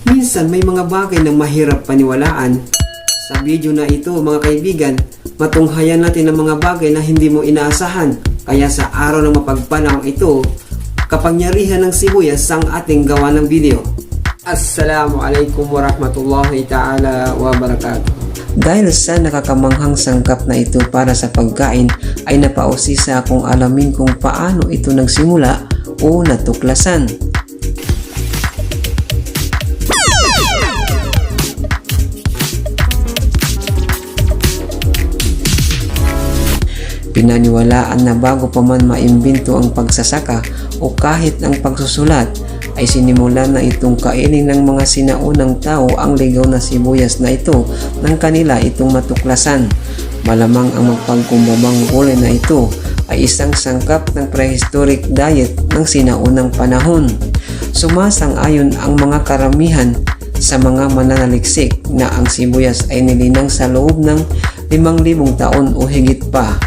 Minsan may mga bagay na mahirap paniwalaan. Sa video na ito mga kaibigan, matunghayan natin ang mga bagay na hindi mo inaasahan. Kaya sa araw ng mapagpalang ito, kapangyarihan ng sibuyas ang ating gawa ng video. Assalamualaikum warahmatullahi ta'ala wabarakatuh. Dahil sa nakakamanghang sangkap na ito para sa pagkain, ay napausisa akong alamin kung paano ito nagsimula o natuklasan. Pinaniwalaan na bago pa man maimbento ang pagsasaka o kahit ang pagsusulat, ay sinimulan na itong kainin ng mga sinaunang tao ang ligaw na sibuyas na ito nang kanila itong matuklasan. Malamang ang magpagkumbabang gulay na ito ay isang sangkap ng prehistoric diet ng sinaunang panahon. Sumasang-ayon ang mga karamihan sa mga mananaliksik na ang sibuyas ay nilinang sa loob ng 5,000 taon o higit pa.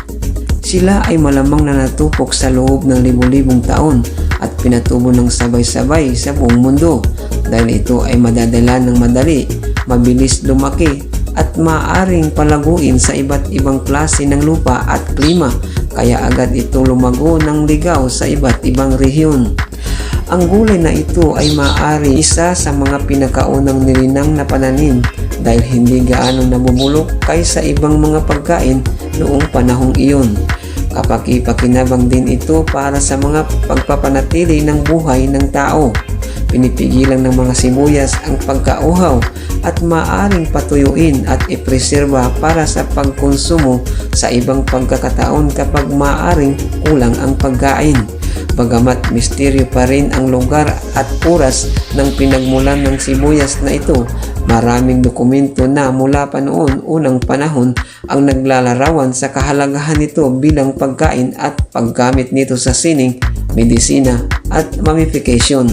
Sila ay malamang na natupok sa loob ng libu-libong taon at pinatubo ng sabay-sabay sa buong mundo dahil ito ay madadala ng madali, mabilis lumaki at maaaring palaguin sa iba't ibang klase ng lupa at klima, kaya agad itong lumago ng ligaw sa iba't ibang rehiyon. Ang gulay na ito ay maaari isa sa mga pinakaunang nilinang na pananim dahil hindi gaano nabubulok kaysa ibang mga pagkain noong panahong iyon. Kapaki-pakinabang din ito para sa mga pagpapanatili ng buhay ng tao. Pinipigilan ng mga sibuyas ang pagkauhaw at maaaring patuyuin at ipreserba para sa pagkonsumo sa ibang pagkakataon kapag maaaring kulang ang pagkain. Bagamat misteryo pa rin ang lugar at oras ng pinagmulan ng sibuyas na ito, maraming dokumento na mula pa noon unang panahon ang naglalarawan sa kahalagahan nito bilang pagkain at paggamit nito sa sining, medisina at mummification.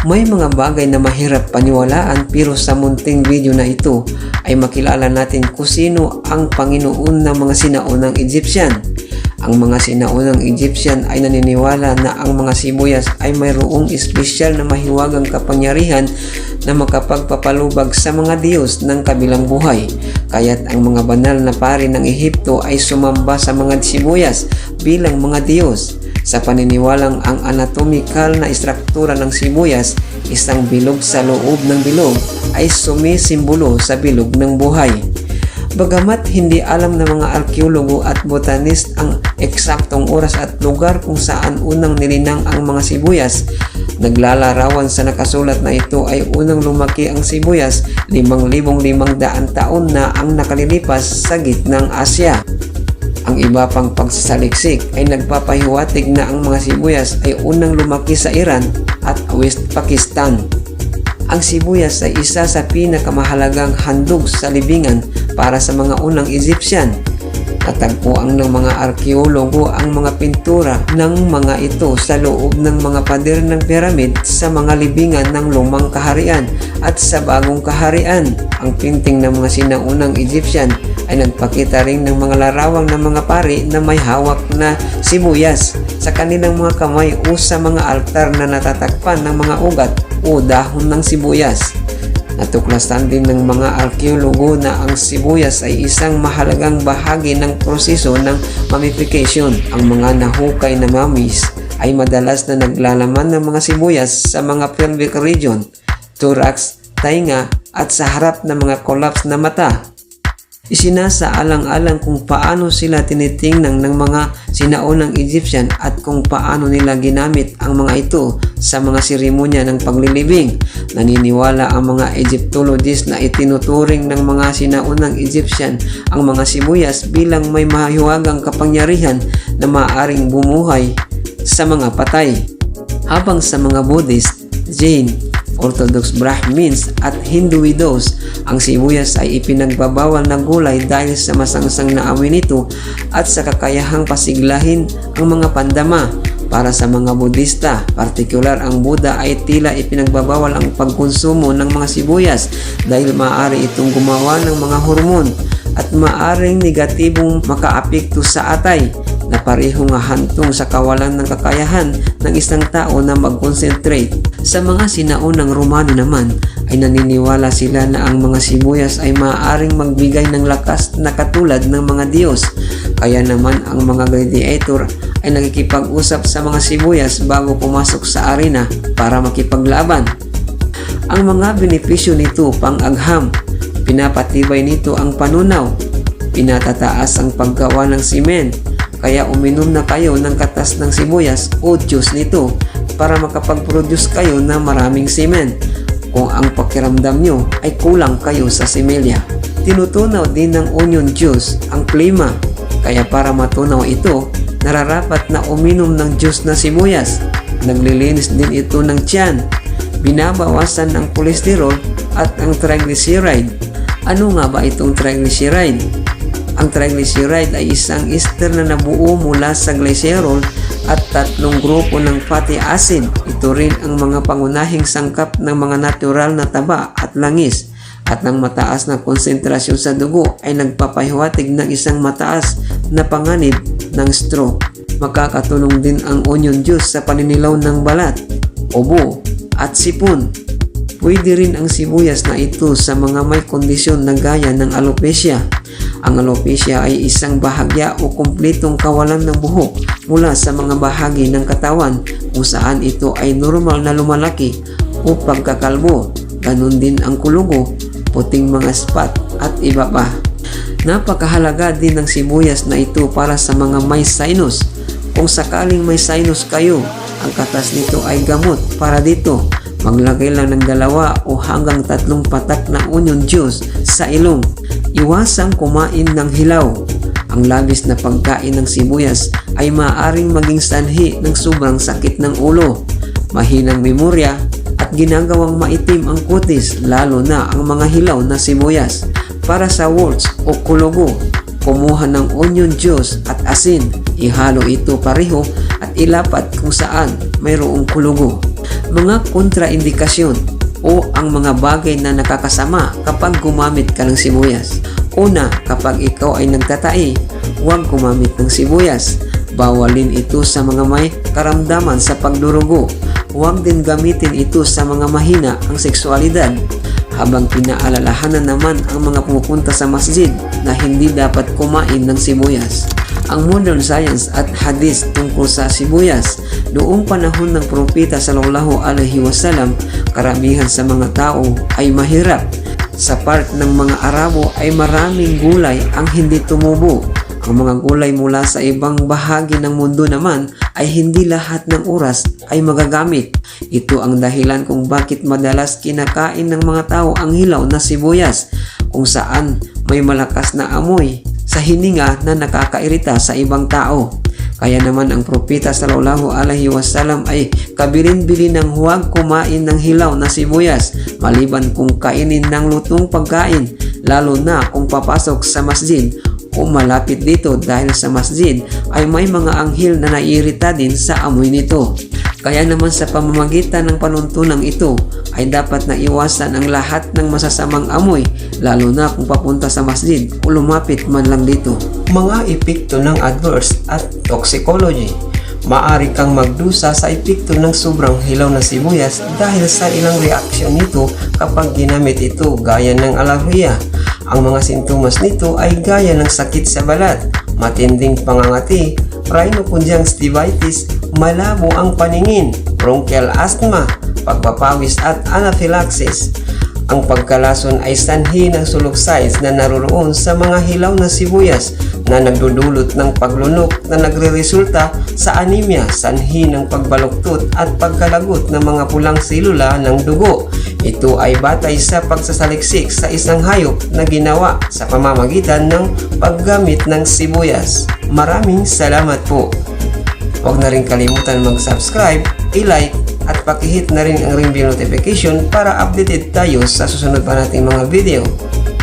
May mga bagay na mahirap paniwalaan pero sa munting video na ito ay makilala natin kung sino ang Panginoon ng mga sinaunang Egyptian. Ang mga sinaunang Egyptian ay naniniwala na ang mga sibuyas ay mayroong espesyal na mahiwagang kapangyarihan na makapagpapalubag sa mga Diyos ng kabilang buhay. Kaya't ang mga banal na pari ng Ehipto ay sumamba sa mga sibuyas bilang mga Diyos. Sa paniniwalang ang anatomikal na istruktura ng sibuyas, isang bilog sa loob ng bilog, ay sumisimbolo sa bilog ng buhay. Bagamat hindi alam ng mga arkeologo at botanist ang eksaktong oras at lugar kung saan unang nilinang ang mga sibuyas, naglalarawan sa nakasulat na ito ay unang lumaki ang sibuyas 5,500 taon na ang nakalilipas sa gitnang Asya. Ang iba pang pagsasaliksik ay nagpapahiwatig na ang mga sibuyas ay unang lumaki sa Iran at West Pakistan. Ang sibuyas ay isa sa pinakamahalagang handog sa libingan para sa mga unang Egyptian. Natagpuan ng mga arkeologo ang mga pintura ng mga ito sa loob ng mga pader ng piramid sa mga libingan ng lumang kaharian at sa bagong kaharian. Ang painting ng mga sinaunang Egyptian ay nagpakita rin ng mga larawang ng mga pari na may hawak na sibuyas sa kanilang mga kamay o sa mga altar na natatakpan ng mga ugat o dahon ng sibuyas. Natuklasan din ng mga arkeologo na ang sibuyas ay isang mahalagang bahagi ng proseso ng mummification. Ang mga nahukay na mummies ay madalas na naglalaman ng mga sibuyas sa mga pelvic region, thorax, tainga at sa harap ng mga collapse na mata. Isinasaalang-alang kung paano sila tinitingnan ng mga sinaunang Egyptian at kung paano nila ginamit ang mga ito sa mga seremonya ng paglilibing. Naniniwala ang mga Egyptologists na itinuturing ng mga sinaunang Egyptian ang mga sibuyas bilang may mahiwagang kapangyarihan na maaaring bumuhay sa mga patay. Habang sa mga Buddhist, Jain, Orthodox Brahmins at Hindu widows, ang sibuyas ay ipinagbabawal na gulay dahil sa masangsang na amoy nito at sa kakayahang pasiglahin ang mga pandama. Para sa mga Budista, partikular ang Buddha, ay tila ipinagbabawal ang pagkonsumo ng mga sibuyas dahil maaari itong gumawa ng mga hormon at maaring negatibong makaapekto sa atay na parehong hantong sa kawalan ng kakayahan ng isang tao na mag-concentrate. Sa mga sinaunang Romano naman, ay naniniwala sila na ang mga sibuyas ay maaaring magbigay ng lakas na katulad ng mga Diyos. Kaya naman ang mga gladiator ay nakikipag-usap sa mga sibuyas bago pumasok sa arena para makipaglaban. Ang mga benepisyo nito pang-agham, pinapatibay nito ang panunaw, pinatataas ang paggawa ng simen, kaya uminom na kayo ng katas ng sibuyas o juice nito para makapag-produce kayo ng maraming simen kung ang pakiramdam nyo ay kulang kayo sa similya. Tinutunaw din ng onion juice ang klima, kaya para matunaw ito, nararapat na uminom ng juice na sibuyas. Naglilinis din ito ng tiyan, binabawasan ang kolesterol at ang triglyceride. Ano nga ba itong triglyceride? Ang triglyceride ay isang ester na nabuo mula sa glycerol at 3 grupo ng fatty acid. Ito rin ang mga pangunahing sangkap ng mga natural na taba at langis, at ng mataas na konsentrasyon sa dugo ay nagpapahiwatig ng isang mataas na panganib ng stroke. Makakatulong din ang onion juice sa paninilaw ng balat, ubo at sipon. Pwede rin ang sibuyas na ito sa mga may kondisyon na gaya ng alopecia. Ang alopecia ay isang bahagya o kumpletong kawalan ng buhok mula sa mga bahagi ng katawan kung saan ito ay normal na lumalaki o pagkakalbo. Ganon din ang kulugo, puting mga spot at iba pa. Napakahalaga din ng sibuyas na ito para sa mga may sinus. Kung sakaling may sinus kayo, ang katas nito ay gamot para dito. Maglagay lang ng 2 o hanggang 3 patak na onion juice sa ilong. Iwasang kumain ng hilaw. Ang labis na pagkain ng sibuyas ay maaaring maging sanhi ng sobrang sakit ng ulo, mahinang memorya at ginagawang maitim ang kutis, lalo na ang mga hilaw na sibuyas. Para sa warts o kulugo, kumuha ng onion juice at asin, ihalo ito pareho at ilapat kung saan mayroong kulugo. Mga kontraindikasyon o ang mga bagay na nakakasama kapag gumamit ka ng sibuyas. Una, kapag ikaw ay nagtatai, huwag gumamit ng sibuyas. Bawalin ito sa mga may karamdaman sa pagdurugo. Huwag din gamitin ito sa mga mahina ang seksualidad. Habang pinaalalahanan naman ang mga pumupunta sa masjid na hindi dapat kumain ng sibuyas. Ang modern science at hadith tungkol sa sibuyas. Noong panahon ng propeta sallallahu alaihi wasallam, karamihan sa mga tao ay mahirap. Sa part ng mga Arabo ay maraming gulay ang hindi tumubo. Ang mga gulay mula sa ibang bahagi ng mundo naman ay hindi lahat ng oras ay magagamit. Ito ang dahilan kung bakit madalas kinakain ng mga tao ang hilaw na sibuyas, kung saan may malakas na amoy sa hininga na nakakairita sa ibang tao. Kaya naman ang propeta sallallahu alaihi wasallam ay kabilin-bilin ng huwag kumain ng hilaw na sibuyas maliban kung kainin ng lutong pagkain, lalo na kung papasok sa masjid o malapit dito, dahil sa masjid ay may mga anghel na naiirita din sa amoy nito. Kaya naman sa pamamagitan ng panuntunang ito ay dapat na iwasan ang lahat ng masasamang amoy, lalo na kung papunta sa masjid o lumapit man lang dito. Mga epekto ng adverse at toxicology. Maari kang magdusa sa epekto ng sobrang hilaw na sibuyas dahil sa ilang reaksyon nito kapag ginamit ito, gaya ng alerhiya. Ang mga sintomas nito ay gaya ng sakit sa balat, matinding pangangati, rhinoconjunctivitis, malabo ang paningin, bronchial asthma, pagpapawis at anaphylaxis. Ang pagkalason ay sanhi ng sulok-size na naroroon sa mga hilaw na sibuyas na nagdudulot ng paglunok na nagreresulta sa anemia, sanhi ng pagbaluktot at pagkalagot ng mga pulang selula ng dugo. Ito ay batay sa pagsasaliksik sa isang hayop na ginawa sa pamamagitan ng paggamit ng sibuyas. Maraming salamat po. Huwag na rin kalimutan mag-subscribe, i-like at pakihit na rin ang ring bell notification para updated tayo sa susunod pa nating mga video.